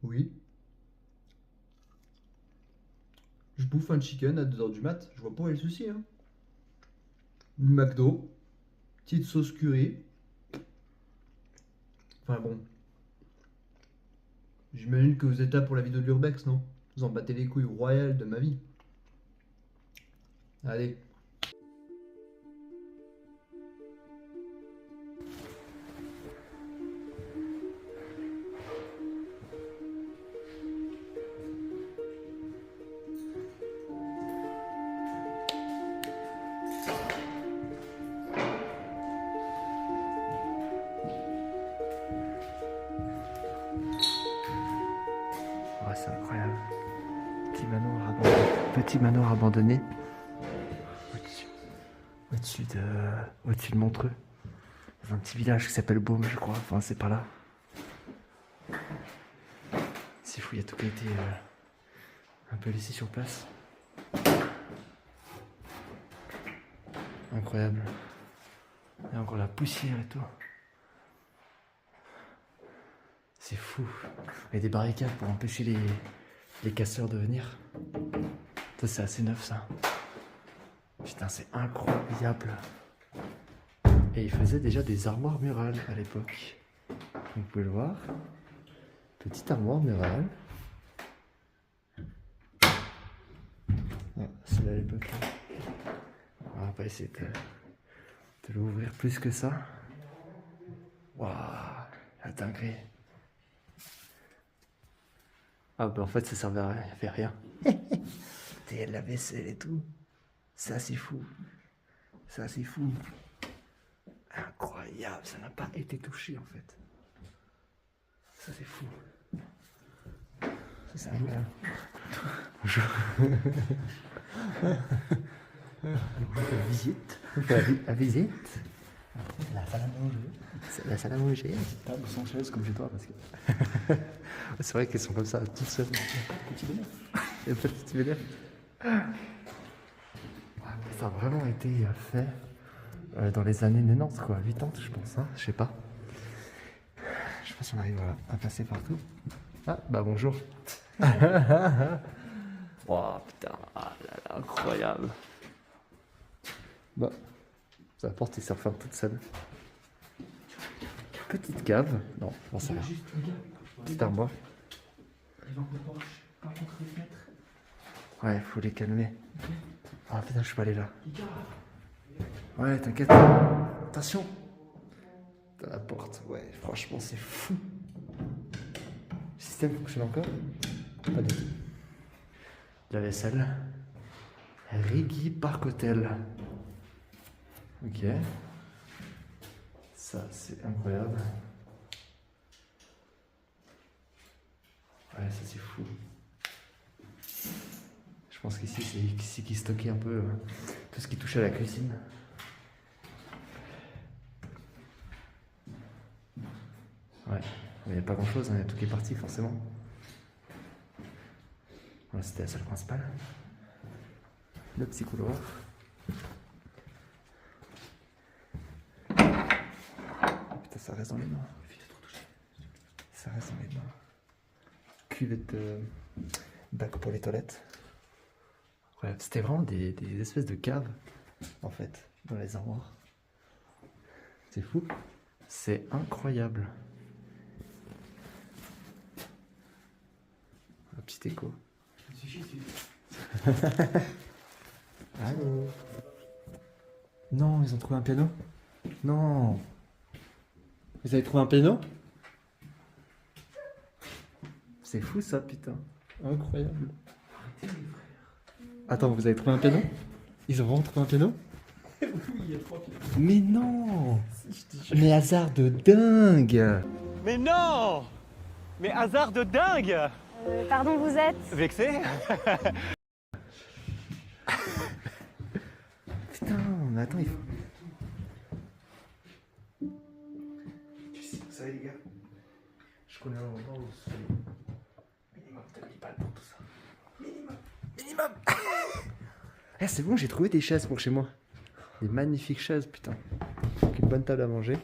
Oui. Je bouffe un chicken à 2h du mat. Je vois pas où est le souci, hein. Une McDo. Petite sauce curry. Enfin bon. J'imagine que vous êtes là pour la vidéo de l'Urbex, non? Vous en battez les couilles royales de ma vie. Allez. Oh, c'est incroyable. Petit manoir abandonné. Au-dessus de Montreux. Dans un petit village qui s'appelle Baume, je crois. Enfin, c'est par là. C'est fou, il y a tout qui a été un peu laissé sur place. Incroyable. Il y a encore la poussière et tout. C'est fou. Il y a des barricades pour empêcher les casseurs de venir. Ça, c'est assez neuf, ça. Putain, c'est incroyable. Et ils faisaient déjà des armoires murales à l'époque. Vous pouvez le voir. Petite armoire murale. Ah, c'est à l'époque. On va pas essayer de l'ouvrir plus que ça. Waouh, la dinguerie. Ah bah en fait ça servait à rien, il fait rien. Et la vaisselle et tout. Ça c'est fou. Ça c'est fou. Incroyable, ça n'a pas été touché en fait. Ça c'est fou. Ça c'est incroyable. Bonjour. La visite. La visite. La salle à manger. C'est la salle à manger. Table sans chaise comme chez toi parce que C'est vrai qu'elles sont comme ça, toutes seules. petit bénéfice. Et petite vedette. Ça a vraiment été fait dans les années 90, quoi. 80, je pense, hein. Je sais pas. Je sais pas si on arrive à passer partout. Ah, bah bonjour. Oh putain, ah là là, incroyable. Bah, la porte est se referme toute seule. Petite cave. Non, j'en sais rien. Petite armoire. Ouais, faut les calmer. Ah putain, je suis pas allé là. Ouais, t'inquiète. Attention. Dans la porte, ouais, franchement, c'est fou. Le système fonctionne encore? Pas du tout. La vaisselle. Riggy Park Hotel. Ok. Ça, c'est incroyable. Ouais, ça, c'est fou. Je pense qu'ici, c'est ici qui stockait un peu tout ce qui touchait à la cuisine. Ouais, il n'y a pas grand chose, hein, il y a tout qui est parti forcément. Voilà, c'était la salle principale. Le petit couloir. Putain, ça reste dans les mains. Ça reste dans les mains. Cuvette bac pour les toilettes. Ouais, c'était vraiment des espèces de caves, en fait, dans les armoires. C'est fou. C'est incroyable. Un petit écho. Allô? Non, ils ont trouvé un piano? Non. Vous avez trouvé un piano? C'est fou ça, putain. Incroyable. Attends, vous avez trouvé un piano? Ils ont vraiment trouvé un piano? Oui, il y a 3 pieds. Mais non! Mais hasard de dingue! Mais non! Mais hasard de dingue! Pardon, vous êtes? Vexé? Putain, mais attends, il faut... Vous savez les gars, je connais un endroit où c'est minimum 2000 balles pour tout ça. Minimum. Eh, c'est bon, j'ai trouvé des chaises pour chez moi. Des magnifiques chaises, putain. Avec une bonne table à manger.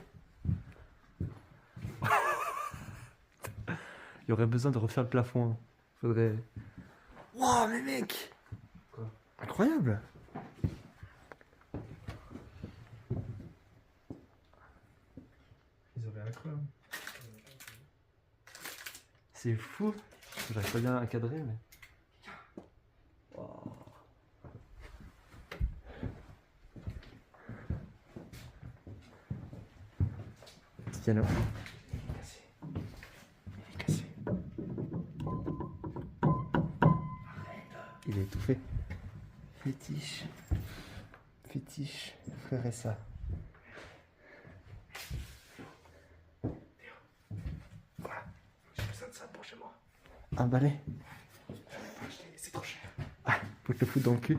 Il y aurait besoin de refaire le plafond. Hein. Faudrait... Wow, mais mec! Quoi? Incroyable! Ils auraient un quoi? C'est fou! J'arrive pas bien à cadrer, mais... Wow. Piano. Il est cassé. Il est étouffé. Fétiche. Fétiche. Ferait ça. Voilà. J'ai besoin de ça pour chez moi. Un balai. C'est trop cher. Ah, faut te le foutre dans le cul.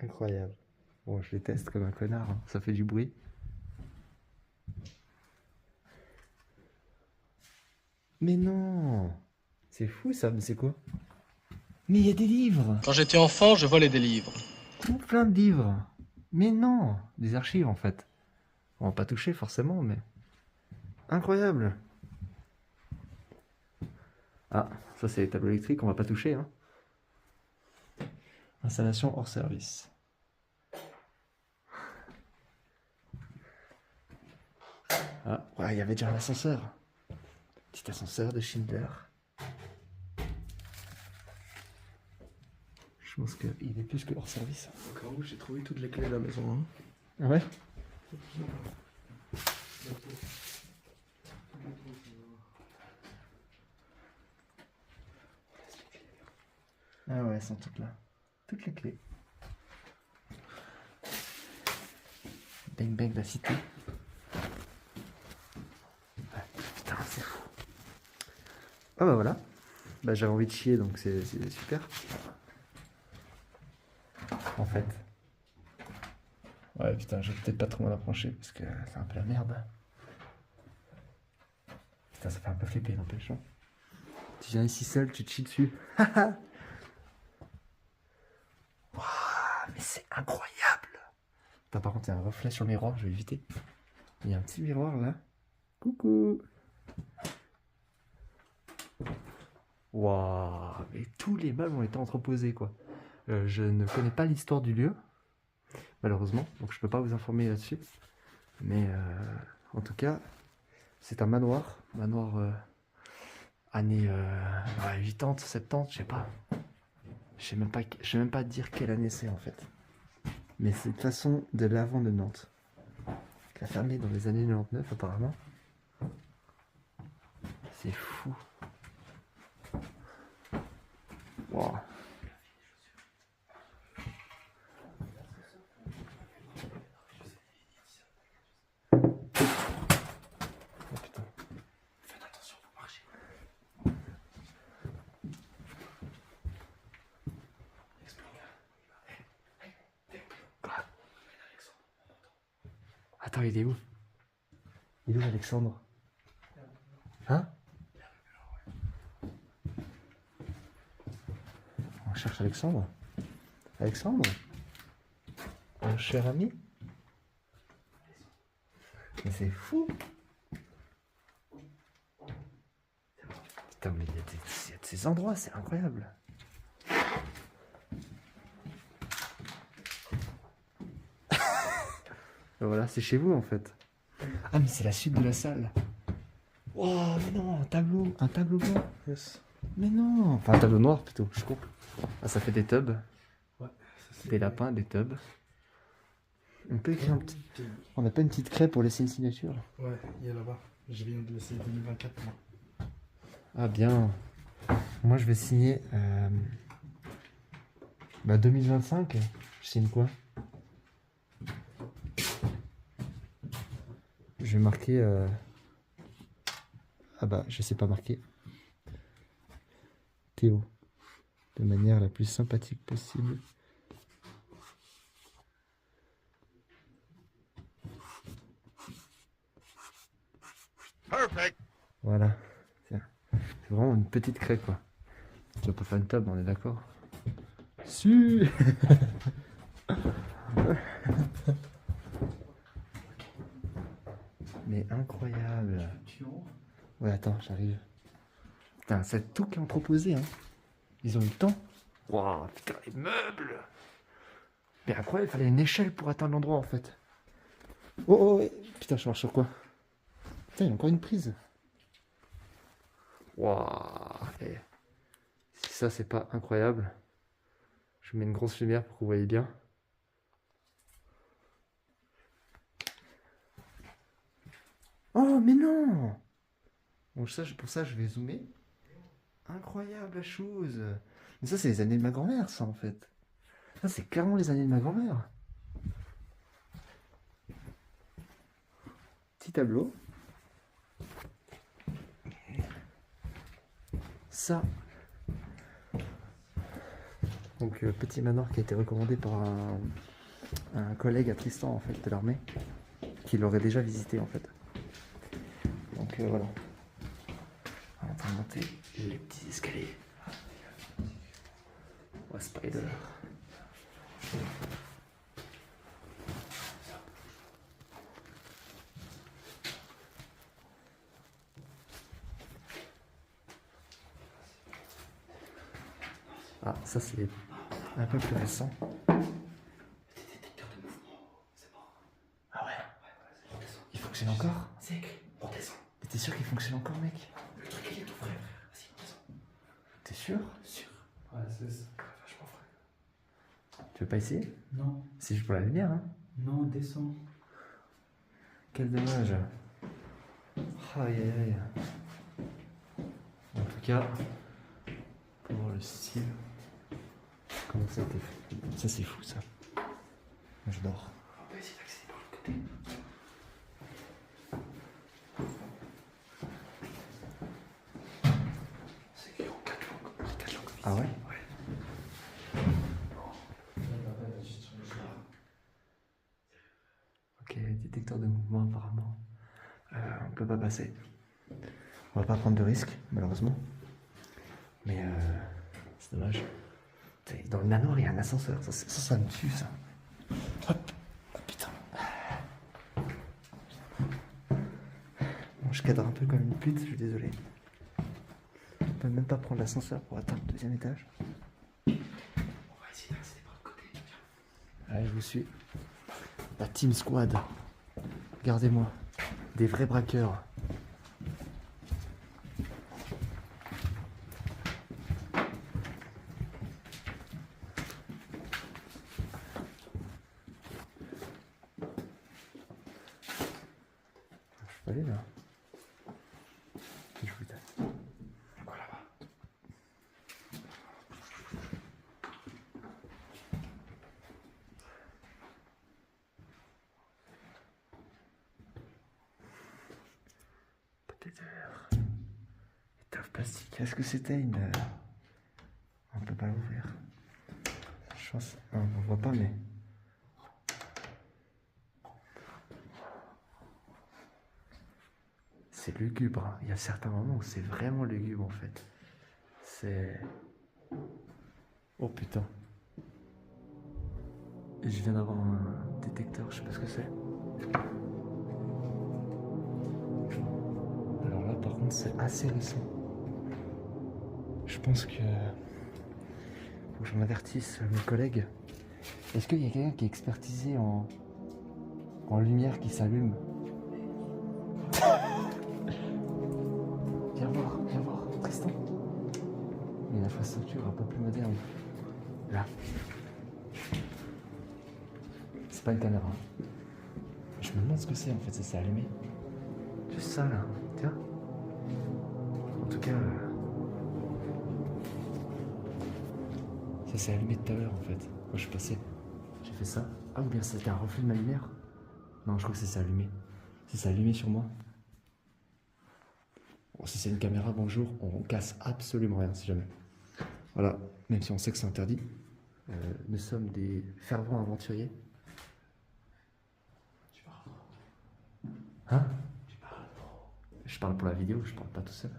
Incroyable. Bon, je les teste comme un connard, hein. Ça fait du bruit. Mais non! C'est fou ça, mais c'est quoi? Mais il y a des livres! Quand j'étais enfant, je volais des livres. Tout plein de livres! Mais non! Des archives en fait. On va pas toucher forcément, mais... Incroyable! Ah, ça c'est les tableaux électriques, on va pas toucher, hein. Installation hors service. Ah, ouais, il y avait déjà un ascenseur. Petit ascenseur de Schindler. Je pense qu'il est plus que hors service. Encore où j'ai trouvé toutes les clés de la maison. Hein. Ah ouais? Ah ouais, elles sont toutes là. Toutes les clés. Bang bang la cité. Ouais, putain, c'est fou. Ah bah voilà. Bah j'avais envie de chier donc c'est super. En fait. Ouais putain, je vais peut-être pas trop m'en approcher parce que c'est un peu la merde. Putain, ça fait un peu flipper, n'empêche. Tu viens ici seul, tu te chies dessus. Waouh, mais c'est incroyable. Putain, par contre, il y a un reflet sur le miroir, je vais éviter. Il y a un petit miroir là. Coucou. Waouh, mais tous les meubles ont été entreposés quoi. Je ne connais pas l'histoire du lieu, malheureusement, donc je peux pas vous informer là-dessus. Mais en tout cas, c'est un manoir, années 80, 70, je sais pas. Je sais même pas dire quelle année c'est en fait. Mais c'est de toute façon de l'avant de Nantes. Il a fermé dans les années 99 apparemment. C'est fou. Wow. Oh putain. Faites attention, vous marchez. Attends, il est où? Il est où Alexandre? Hein? On cherche Alexandre? Alexandre? Mon cher ami? Mais c'est fou! Putain, mais il y a de ces endroits, c'est incroyable! Voilà, c'est chez vous en fait. Ah, mais c'est la suite de la salle. Oh, mais non, un tableau blanc. Yes. Mais non, enfin un tableau noir plutôt, je coupe. Ah, ça fait des tubs, Ouais, ça c'est. des lapins, des tubs. On peut écrire un petit... On n'a pas une petite craie pour laisser une signature? Ouais, il est là-bas. Je viens de laisser 2024 moi. Ah bien. Moi je vais signer 2025. Je signe quoi? Je vais marquer ah bah je sais pas marquer. Théo. De manière la plus sympathique possible. Perfect. Voilà. Tiens. C'est vraiment une petite craie quoi. Tu vas pas faire une table, on est d'accord? Si. Ouais, attends, j'arrive. Putain, c'est tout qu'ils ont proposé, hein. Ils ont eu le temps. Waouh, putain, les meubles. Mais incroyable, il fallait une échelle pour atteindre l'endroit, en fait. Oh, oh, ouais. Putain, je marche sur quoi? Putain, il y a encore une prise. Waouh. Et si ça, c'est pas incroyable, je mets une grosse lumière pour que vous voyez bien. Oh, mais non! Bon, pour ça, je vais zoomer. Incroyable la chose! Mais ça, c'est les années de ma grand-mère, ça, en fait. Ça, c'est clairement les années de ma grand-mère. Petit tableau. Ça. Donc, petit manoir qui a été recommandé par un collègue à Tristan, en fait, de l'armée, qui l'aurait déjà visité, en fait. Donc, voilà. On est en train de monter les petits escaliers. Oh, Spider. Ah, ça c'est un peu plus récent. Ah ouais. Il fonctionne encore? On descend. T'es sûr qu'il fonctionne encore, mec? Le truc il est tout frais, frère. Vas-y, on descend. T'es sûr? Sûr. Ouais, c'est vachement frais. Tu veux pas essayer? Non, C'est juste pour la lumière, hein? non, descends. Quel dommage. Aïe aïe aïe. En tout cas, pour voir le style. Comment ça a été fait? Ça c'est fou ça. Moi j'adore. On va essayer d'accéder par le côté. C'est écrit en 4 langues. 4 langues. Ah ouais? Ok, détecteur de mouvement apparemment. On peut pas passer. On va pas prendre de risques, malheureusement. Mais c'est dommage. Dans le manoir, il y a un ascenseur. Ça me tue, ça. Hop. Oh, putain. Bon, je cadre un peu comme une pute, je suis désolé. On peut même pas prendre l'ascenseur pour atteindre le 2e étage. On va essayer d'accéder par le côté. Allez, je vous suis. La Team Squad. Regardez-moi. Des vrais braqueurs. Je peux aller là. Je vous donne. Quoi là-bas? Peut-être étoffe plastique. Est-ce que c'était une. On peut pas l'ouvrir. Je pense. Non, on voit pas, mais. C'est lugubre. Hein. Il y a certains moments où c'est vraiment lugubre en fait. C'est. Oh putain. Et je viens d'avoir un détecteur, je sais pas ce que c'est. Alors là par contre c'est assez récent. Je pense que. Faut que j'en avertisse mes collègues. Est-ce qu'il y a quelqu'un qui est expertisé en lumière qui s'allume? Viens voir, Tristan. Il y a une infrastructure un peu plus moderne. Là. C'est pas une caméra. Je me demande ce que c'est en fait, ça s'est allumé. Juste ça là, tiens. En tout cas, ça s'est allumé tout à l'heure en fait. Quand je suis passé, j'ai fait ça. Ah ou bien c'était un reflet de ma lumière? Non, je crois que ça s'est allumé. Ça s'est allumé sur moi. Bon, si c'est une caméra, bonjour, on casse absolument rien si jamais. Voilà, même si on sait que c'est interdit. Nous sommes des fervents aventuriers. Tu parles trop. Hein? Tu parles trop. Je parle pour la vidéo, je parle pas tout seul.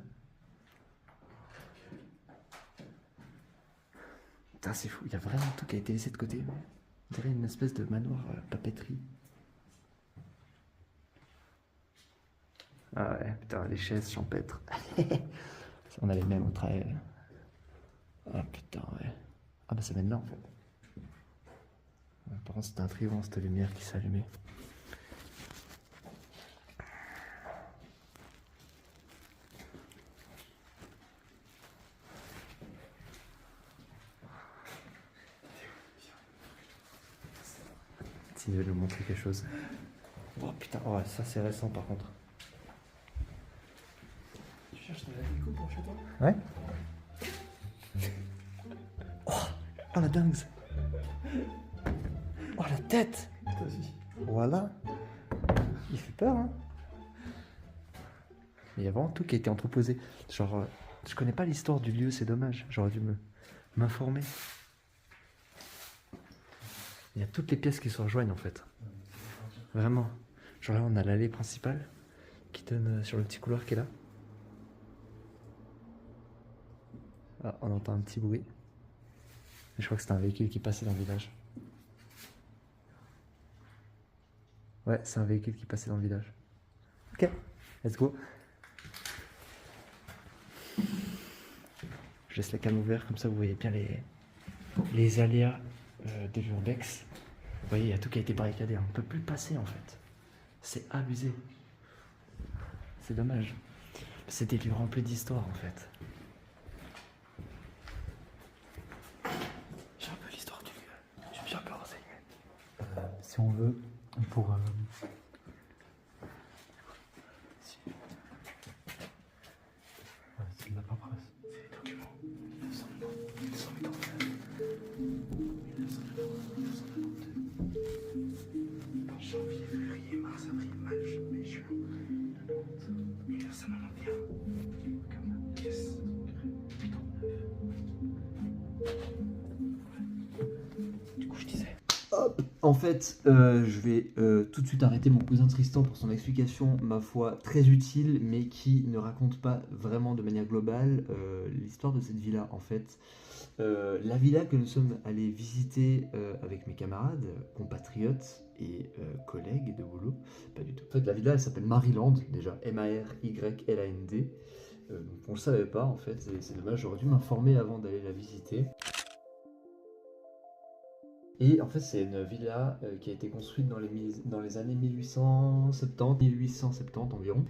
Putain, c'est fou, il y a vraiment tout qui a été laissé de côté. On dirait une espèce de manoir papeterie. Ah ouais, putain, les chaises champêtres. On a les mêmes au travail. Ah putain, ouais. Ah bah c'est maintenant en fait. Ouais, par contre, c'était intriguant cette lumière qui s'allumait. S'il veut nous montrer quelque chose. Oh putain, oh, ça c'est récent par contre. Tu cherches de la déco pour chez toi? Ouais. Oh la dingue. Oh la tête. Toi aussi. Voilà. Il fait peur, hein. Il y a vraiment tout qui a été entreposé. Genre, je connais pas l'histoire du lieu, c'est dommage. J'aurais dû m'informer. Il y a toutes les pièces qui se rejoignent en fait. Vraiment. Genre là, on a l'allée principale qui donne sur le petit couloir qui est là. Ah, on entend un petit bruit. Je crois que c'était un véhicule qui passait dans le village. Ouais, c'est un véhicule qui passait dans le village. Ok, let's go. Je laisse la cam ouverte, comme ça vous voyez bien les aléas de l'urbex. Vous voyez, il y a tout qui a été barricadé. On ne peut plus passer en fait. C'est abusé. C'est dommage. C'est des lieux remplis d'histoire en fait. J'ai un peu l'histoire du lieu. Je me suis un peu renseigné. Si on veut, pour... C'est de la paperasse. C'est des documents. 1989. 1992. Janvier, février, mars, avril, mai, juin. 1991. Comme caisse. Putain, 9. Du coup, je disais. En fait, je vais tout de suite arrêter mon cousin Tristan pour son explication, ma foi, très utile, mais qui ne raconte pas vraiment de manière globale l'histoire de cette villa. En fait, la villa que nous sommes allés visiter avec mes camarades, compatriotes et collègues de boulot, pas du tout. En fait, la villa, elle s'appelle Maryland, déjà, M-A-R-Y-L-A-N-D. Donc on le savait pas, en fait, c'est dommage, j'aurais dû m'informer avant d'aller la visiter. Et en fait, c'est une villa qui a été construite dans les années 1870 environ,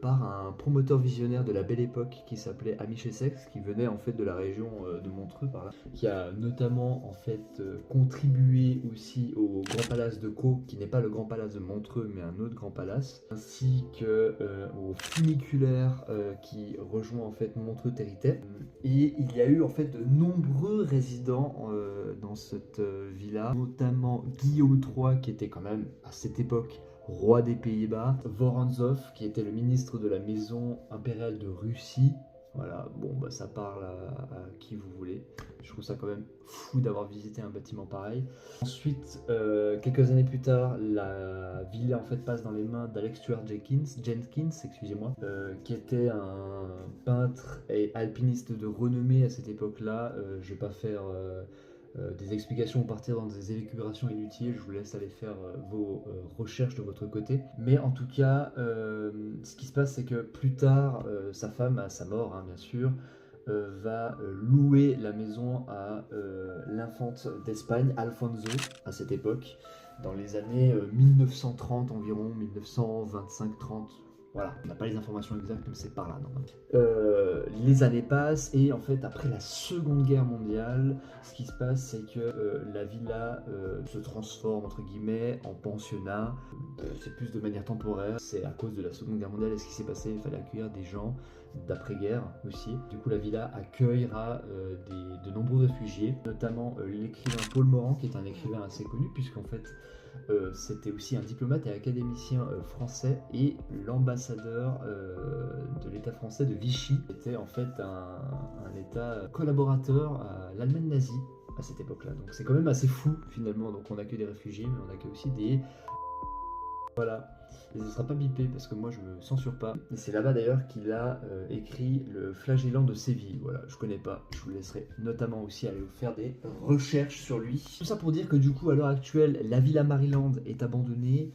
par un promoteur visionnaire de la Belle Époque qui s'appelait Amiche Essex, qui venait en fait de la région de Montreux par là, qui a notamment en fait contribué aussi au Grand Palace de Caux, qui n'est pas le Grand Palace de Montreux, mais un autre Grand Palace, ainsi que au funiculaire qui rejoint en fait Montreux-Territet. Et il y a eu en fait de nombreux résidents dans cette villa, notamment Guillaume III qui était quand même à cette époque roi des Pays-Bas, Vorontzov qui était le ministre de la maison impériale de Russie. Voilà, bon bah ça parle à qui vous voulez. Je trouve ça quand même fou d'avoir visité un bâtiment pareil. Ensuite, quelques années plus tard, la villa en fait passe dans les mains d'Alex Stuart Jenkins, excusez-moi, qui était un peintre et alpiniste de renommée à cette époque-là. Je vais pas faire des explications ou partir dans des élucubrations inutiles, je vous laisse aller faire vos recherches de votre côté. Mais en tout cas, ce qui se passe, c'est que plus tard, sa femme, à sa mort, hein, bien sûr, va louer la maison à l'infante d'Espagne, Alfonso, à cette époque, dans les années 1930 environ, 1925-30. Voilà, on n'a pas les informations exactes, mais c'est par là normalement. Les années passent et en fait après la Seconde Guerre mondiale, ce qui se passe c'est que la villa se transforme entre guillemets en pensionnat. C'est plus de manière temporaire, c'est à cause de la Seconde Guerre mondiale et ce qui s'est passé, il fallait accueillir des gens d'après-guerre aussi. Du coup la villa accueillera de nombreux réfugiés, notamment l'écrivain Paul Morand qui est un écrivain assez connu puisqu'en fait c'était aussi un diplomate et académicien français et l'ambassadeur de l'État français de Vichy. C'était en fait un État collaborateur à l'Allemagne nazie à cette époque-là. Donc c'est quand même assez fou finalement. Donc on accueille des réfugiés, mais on accueille aussi des... Voilà. Et ce ne sera pas bipé parce que moi je me censure pas. Et c'est là-bas d'ailleurs qu'il a écrit le Flagellant de Séville. Voilà, je connais pas. Je vous laisserai notamment aussi aller faire des recherches sur lui. Tout ça pour dire que du coup à l'heure actuelle, la Villa Maryland est abandonnée.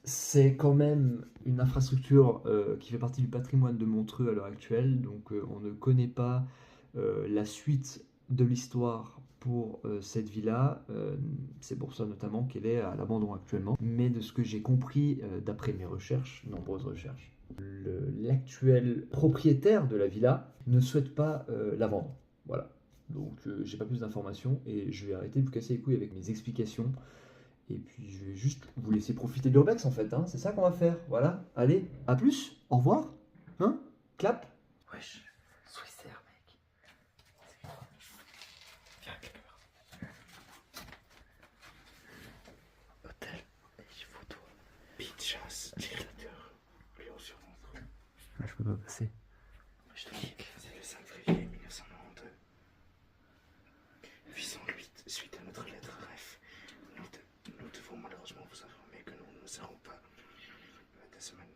C'est quand même une infrastructure qui fait partie du patrimoine de Montreux à l'heure actuelle, donc on ne connaît pas la suite de l'histoire pour cette villa. C'est pour ça notamment qu'elle est à l'abandon actuellement. Mais de ce que j'ai compris d'après mes recherches, nombreuses recherches, l'actuel propriétaire de la villa ne souhaite pas la vendre. Voilà. Donc j'ai pas plus d'informations et je vais arrêter de vous casser les couilles avec mes explications. Et puis je vais juste vous laisser profiter de l'urbex en fait, hein. C'est ça qu'on va faire. Voilà. Allez, à plus, au revoir. Hein? Clap. Wesh, Swissair, mec. Viens, caméra. Hôtel, et photo. Pitchas, dictateur, Lyon sur Montreux. Ah, je peux pas passer. Je te dis, c'est le 5 février 1992. 808, suite à notre lettre RF, nous devons malheureusement vous informer que nous ne serons pas des semaines.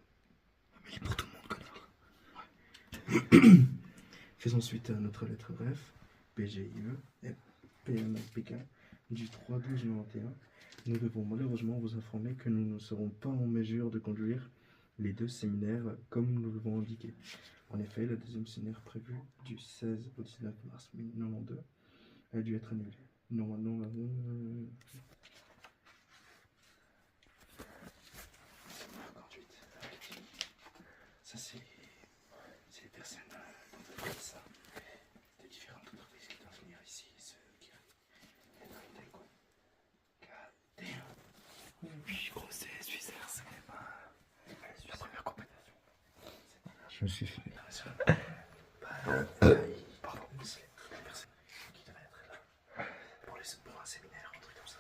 Mais il est pour tout le monde, connard. Ouais. Faisons suite à notre lettre RF, PGIE et PMPK du 3/12/91. Nous devons malheureusement vous informer que nous ne serons pas en mesure de conduire les deux séminaires comme nous l'avons indiqué. En effet, le deuxième séminaire prévu du 16 au 19 mars 1992 a dû être annulé. Normalement, ça c'est les personnes d'entreprise, ça. De différentes entreprises qui doivent venir ici, ceux qui viennent quoi. God damn. Oui, gros, c'est Swissair, c'est la première compagnie. Je me suis fait. Pardon, c'est toutes les personnes qui devaient être là pour un séminaire, un truc comme ça.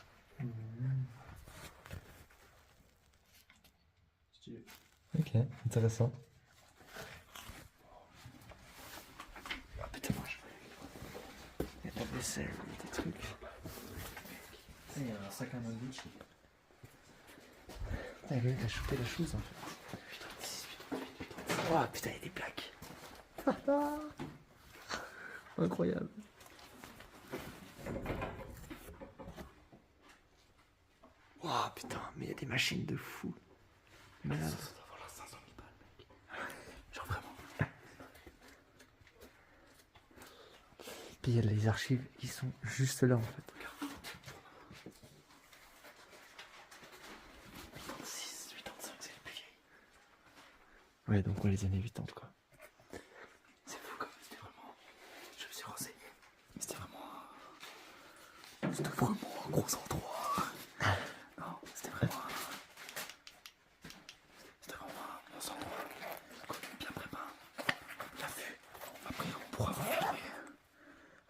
Stylé. Ok, intéressant. Ah putain, moi je veux. Il y a de la vaisselle, il y a des trucs. Il y a un sac à main de Gucci. Putain, le mec a chopé la chose en fait. Oh putain, il y a des plaques. Incroyable. Oh putain, mais il y a des machines de fou. Malade. Ça doit avoir 500 000 balles, mec. Genre vraiment. Puis il y a les archives qui sont juste là en fait. 86, 85, c'est les plus vieilles. Ouais, donc ouais, les années 80 quoi. C'est fou comme c'était vraiment. Je me suis renseigné. Mais c'était vraiment un gros endroit. Non, c'était vraiment un bon endroit. Bien préparé. Bien vu. Après, on pourra vous filmer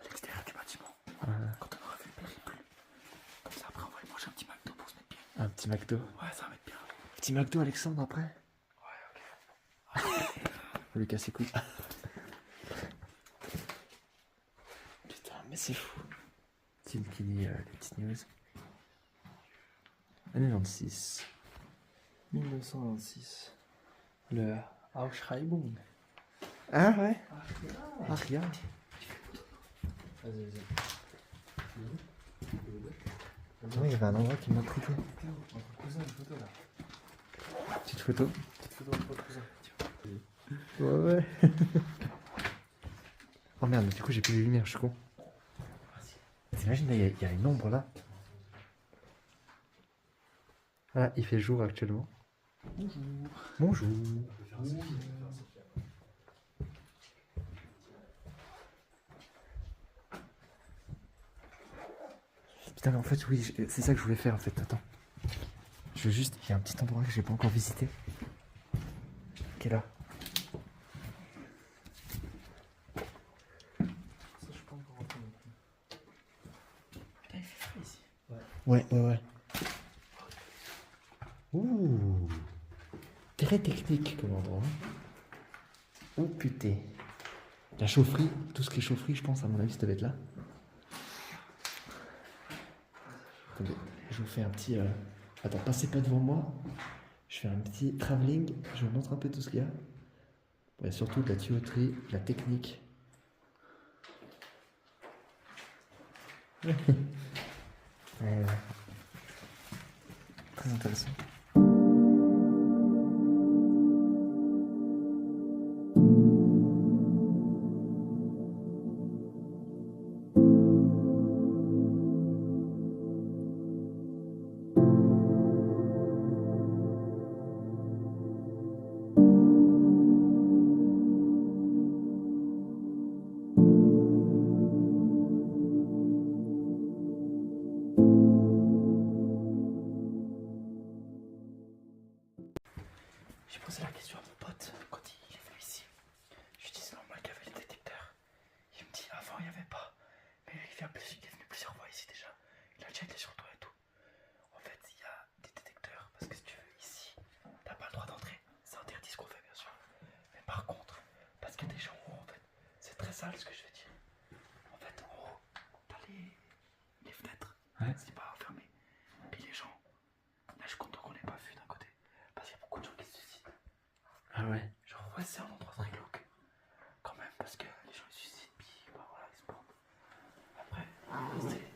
à l'extérieur du bâtiment. Quand on aura vu le périple. Comme ça, après, on va aller manger un petit McDo pour se mettre bien. Un petit McDo. Ouais, ça va mettre bien. Petit McDo Alexandre après. Ouais, ok. Faut lui casser couilles. Putain, mais c'est fou. Tim qui dit les petites news. Année 96. 1926. Le Ausschreibung. Ah ouais. Ah regarde. Vas-y, vas-y. Ouais, il y avait un endroit qui m'intriguait. Entre cousins, une photo là. Petite photo. Petite photo entre cousins. Ouais ouais. Oh merde, mais du coup j'ai plus les lumières, je suis con. T'imagines là, il y a une ombre là. Ah, il fait jour actuellement. Bonjour. Bonjour. Putain, mais en fait, oui, c'est ça que je voulais faire en fait. Attends. Je veux juste. Il y a un petit endroit que j'ai pas encore visité. Qui est là. Ça, je suis pas encore rentré non plus. Putain, il fait frais ici. Ouais. Ouh. Très technique comme endroit. Oh putain. La chaufferie, tout ce qui est chaufferie, je pense, à mon avis, ça devait être là. Attendez, je vous fais un petit. Attends, passez pas devant moi. Je fais un petit travelling. Je vous montre un peu tout ce qu'il y a. Ouais, surtout de la tuyauterie, de la technique. Ouais. Très intéressant. J'ai posé la question à mon pote quand il est venu ici. Je lui dis c'est normal qu'il y avait les détecteurs. Il me dit avant il n'y avait pas. Mais il est venu plusieurs fois ici déjà. Il a déjà été sur toi et tout. En fait il y a des détecteurs parce que si tu veux ici, t'as pas le droit d'entrer. C'est interdit ce qu'on fait bien sûr. Mais par contre, parce qu'il y a des gens en haut en fait, c'est très sale ce que je veux dire. En fait en haut, t'as les fenêtres. Ouais. C'est pas fermé. Puis les gens, là je suis content qu'on n'ait pas vu d'un côté. Parce qu'il y a beaucoup de gens qui se suicident. Ah ouais. Genre ouais c'est un endroit très glauque. Quand même parce que les gens ils se suicident puis bah voilà ils se prennent. Après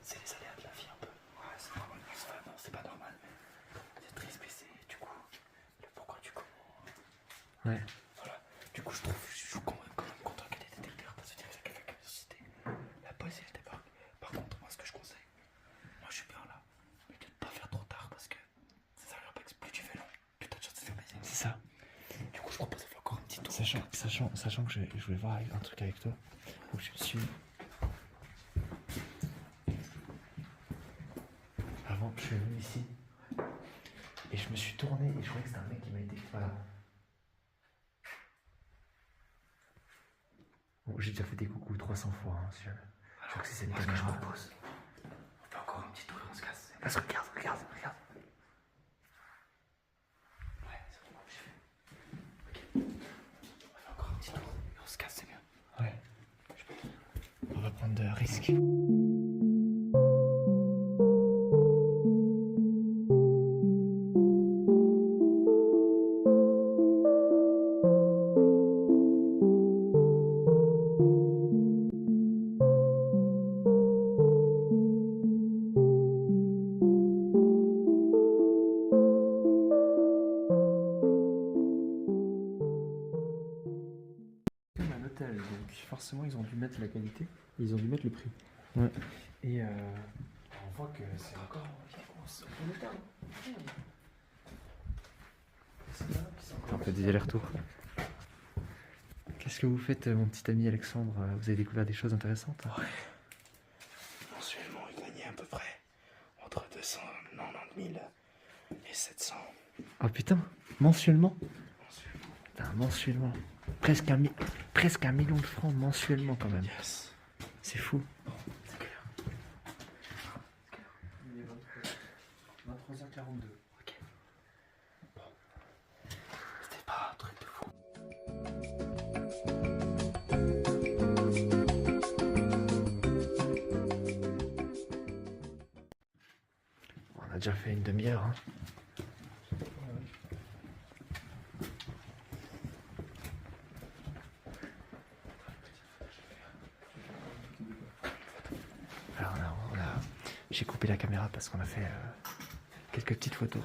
c'est les aléas de la vie un peu. Ouais c'est normal. Non c'est pas normal mais c'est triste mais c'est du coup le pourquoi du comment. Ouais. Voilà. Du coup je suis quand même content qu'il y ait des détecteurs parce que c'est quelqu'un qui a suscité. La police elle débarque. Par contre moi ce que je conseille, moi je suis bien là, mais de ne pas faire trop tard parce que ça sert à rien, plus tu fais long, plus t'as de chances de faire baiser. C'est ça. Du coup je propose de faire encore un petit tour. Sachant que je voulais voir un truc avec toi. Donc je me suis... Avant, je suis venu ici. Et je me suis tourné et je croyais que c'était un mec qui m'a été... Voilà. Bon, j'ai déjà fait des coucous 300 fois, hein, si jamais. Je crois que c'est cette Moi ce que je caméra. propose, on fait encore un petit tour et on se casse. Parce que regarde. Ouais, c'est bon, j'ai fait. Ok. On fait encore un petit tour et on se casse, c'est mieux. Ouais. On va prendre de risques. Un hôtel, donc forcément ils ont dû mettre la qualité, et ils ont dû mettre le prix. Ouais. Et on voit que c'est encore en état. On fait des allers-retours. Qu'est-ce que vous faites, mon petit ami Alexandre? Vous avez découvert des choses intéressantes? Mensuellement, il gagnait à peu près entre 290 000 et 700. Oh putain, mensuellement? Mensuellement. Putain, mensuellement. Presque un million de francs mensuellement quand même. Yes. C'est fou. C'est clair. Il est 23h42. Ok. Bon. C'était pas un truc de fou. On a déjà fait une demi-heure. Hein. Alors j'ai coupé la caméra parce qu'on a fait quelques petites photos.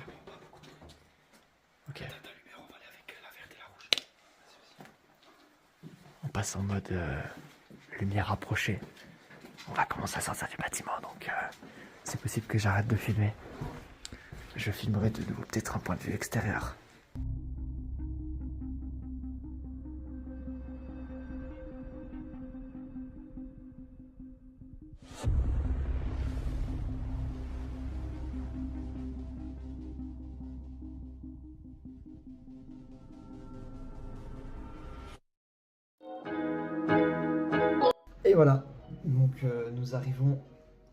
Ok. Ta lumière, on va aller avec la verte et la rouge. On passe en mode lumière rapprochée. On va commencer à sortir du bâtiment, donc c'est possible que j'arrête de filmer. Je filmerai de nouveau peut-être un point de vue extérieur. Et voilà, donc nous arrivons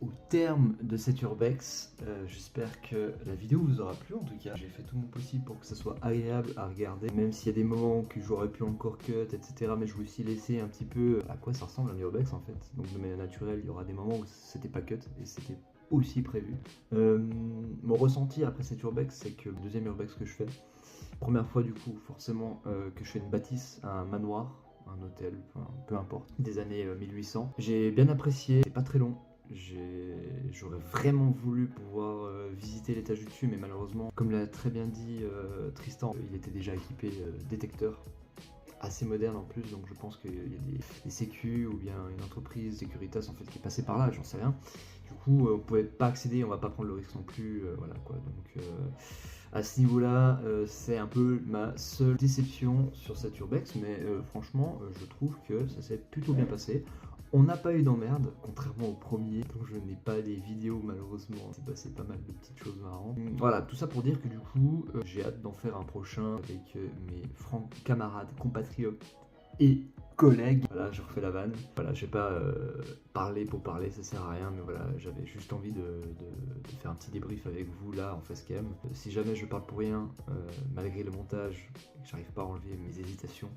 au terme de cet urbex. J'espère que la vidéo vous aura plu en tout cas. J'ai fait tout mon possible pour que ça soit agréable à regarder, même s'il y a des moments que j'aurais pu encore cut, etc. Mais je vous suis laissé un petit peu à quoi ça ressemble un urbex en fait. Donc de manière naturelle, il y aura des moments où c'était pas cut et c'était aussi prévu. Mon ressenti après cet urbex, c'est que le deuxième urbex que je fais, première fois du coup forcément que je fais une bâtisse, un manoir, un hôtel, enfin, peu importe, des années 1800. J'ai bien apprécié, c'est pas très long. J'aurais vraiment voulu pouvoir visiter l'étage du dessus, mais malheureusement, comme l'a très bien dit Tristan, il était déjà équipé détecteur assez moderne en plus, donc je pense qu'il y a des sécu ou bien une entreprise Securitas en fait qui est passée par là, j'en sais rien. Du coup, on pouvait pas accéder, on va pas prendre le risque non plus, voilà quoi. Donc à ce niveau-là, c'est un peu ma seule déception sur cet urbex, mais franchement, je trouve que ça s'est plutôt bien passé. On n'a pas eu d'emmerde, contrairement au premier, donc je n'ai pas les vidéos malheureusement, c'est passé pas mal de petites choses marrantes. Voilà, tout ça pour dire que du coup, j'ai hâte d'en faire un prochain avec mes camarades, compatriotes et collègues. Voilà, je refais la vanne. Voilà, je vais pas parler pour parler, ça sert à rien, mais voilà, j'avais juste envie de faire un petit débrief avec vous là en face cam. Si jamais je parle pour rien, malgré le montage, j'arrive pas à enlever mes hésitations,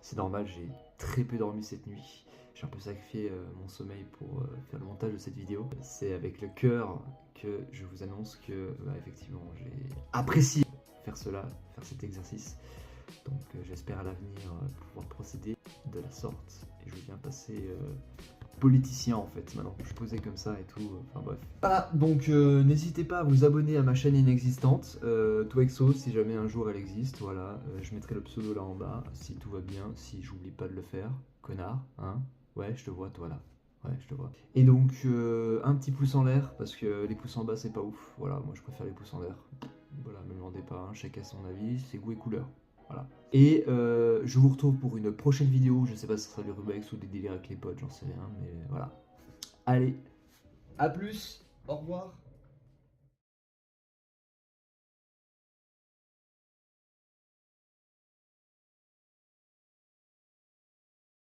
c'est normal, j'ai très peu dormi cette nuit. J'ai un peu sacrifié mon sommeil pour faire le montage de cette vidéo. C'est avec le cœur que je vous annonce que, effectivement, j'ai apprécié faire cela, faire cet exercice. Donc j'espère à l'avenir pouvoir procéder de la sorte. Et je viens passer politicien en fait maintenant. Je suis posé comme ça et tout. Enfin bref. Voilà, donc n'hésitez pas à vous abonner à ma chaîne inexistante, Twexo, si jamais un jour elle existe. Voilà, je mettrai le pseudo là en bas si tout va bien, si j'oublie pas de le faire. Connard, hein? Ouais, je te vois, toi là. Ouais, je te vois. Et donc, un petit pouce en l'air, parce que les pouces en bas, c'est pas ouf. Voilà, moi je préfère les pouces en l'air. Voilà, me demandez pas, hein, chacun son avis, c'est goût et couleur. Voilà. Et je vous retrouve pour une prochaine vidéo. Je sais pas si ce sera du Rubex ou des délires avec les potes, j'en sais rien, mais voilà. Allez, à plus, au revoir.